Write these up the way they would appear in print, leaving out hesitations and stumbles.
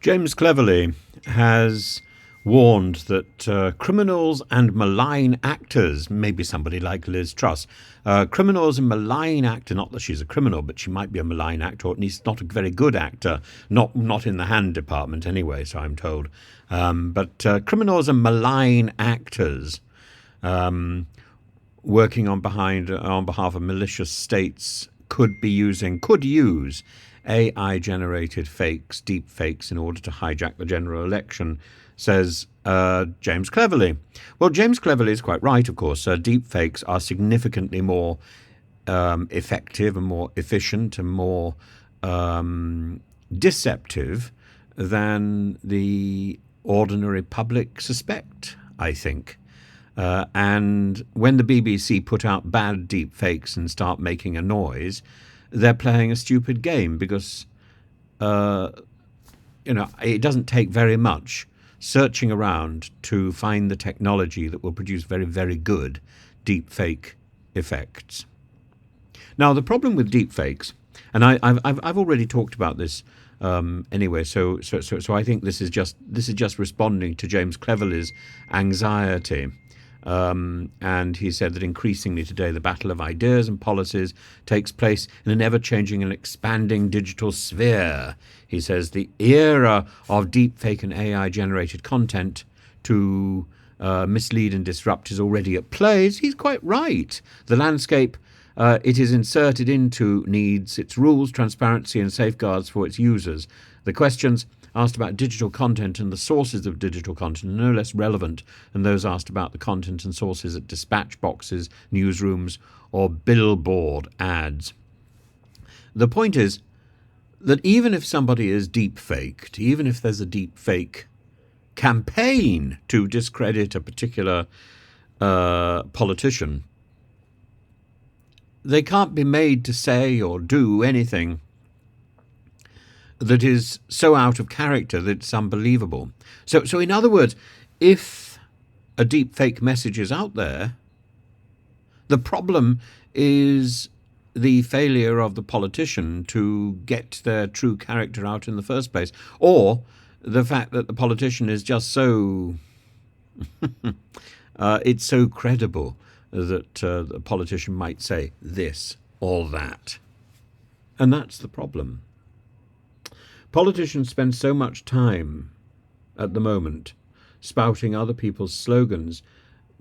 James Cleverly has warned that criminals and malign actors, maybe somebody like Liz Truss, criminals and malign actor, not that she's a criminal, but she might be a malign actor, or at least not a very good actor, not in the hand department anyway, so I'm told. But criminals and malign actors working on behalf of malicious states could use AI-generated fakes, deep fakes, in order to hijack the general election, says James Cleverly. Well, James Cleverly is quite right, of course. Deep fakes are significantly more effective and more efficient and more deceptive than the ordinary public suspect, I think. And when the BBC put out bad deep fakes and start making a noise, they're playing a stupid game because, it doesn't take very much searching around to find the technology that will produce very, very good deep fake effects. Now, the problem with deep fakes, and I've already talked about this anyway, so I think this is just responding to James Cleverly's anxiety. And he said that increasingly today the battle of ideas and policies takes place in an ever-changing and expanding digital sphere. He says the era of deepfake and AI-generated content to mislead and disrupt is already at play. He's quite right. The landscape it is inserted into needs its rules, transparency and safeguards for its users. The questions asked about digital content and the sources of digital content are no less relevant than those asked about the content and sources at dispatch boxes, newsrooms, or billboard ads. The point is that even if somebody is deep-faked, even if there's a deep-fake campaign to discredit a particular politician, they can't be made to say or do anything that is so out of character that it's unbelievable. So in other words, if a deep fake message is out there, the problem is the failure of the politician to get their true character out in the first place, or the fact that the politician is just so it's so credible that the politician might say this or that. And that's the problem. Politicians spend so much time at the moment spouting other people's slogans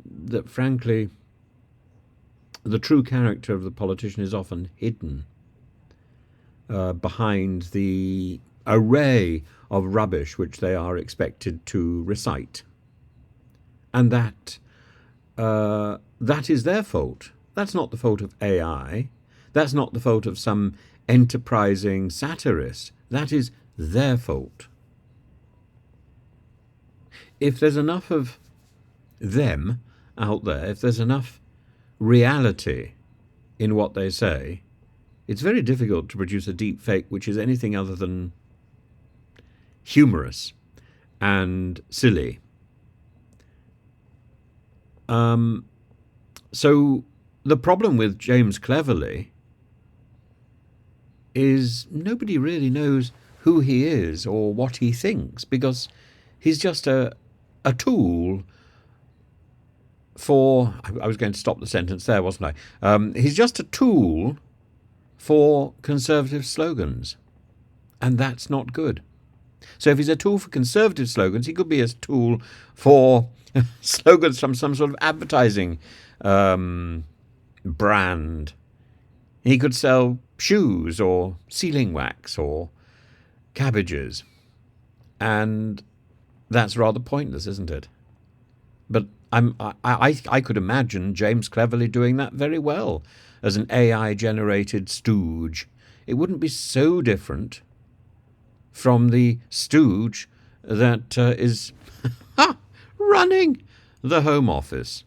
that, frankly, the true character of the politician is often hidden behind the array of rubbish which they are expected to recite. And that is their fault. That's not the fault of AI. That's not the fault of some enterprising satirist. That is their fault. If there's enough of them out there, if there's enough reality in what they say, it's very difficult to produce a deep fake which is anything other than humorous and silly. So the problem with James Cleverly is nobody really knows who he is or what he thinks, because he's just a tool for... I was going to stop the sentence there, wasn't I? He's just a tool for conservative slogans, and that's not good. So if he's a tool for conservative slogans, he could be a tool for slogans from some sort of advertising brand. He could sell shoes or sealing wax or cabbages, and that's rather pointless, isn't it? But I could imagine James Cleverly doing that very well as an AI-generated stooge. It wouldn't be so different from the stooge that is running the Home Office.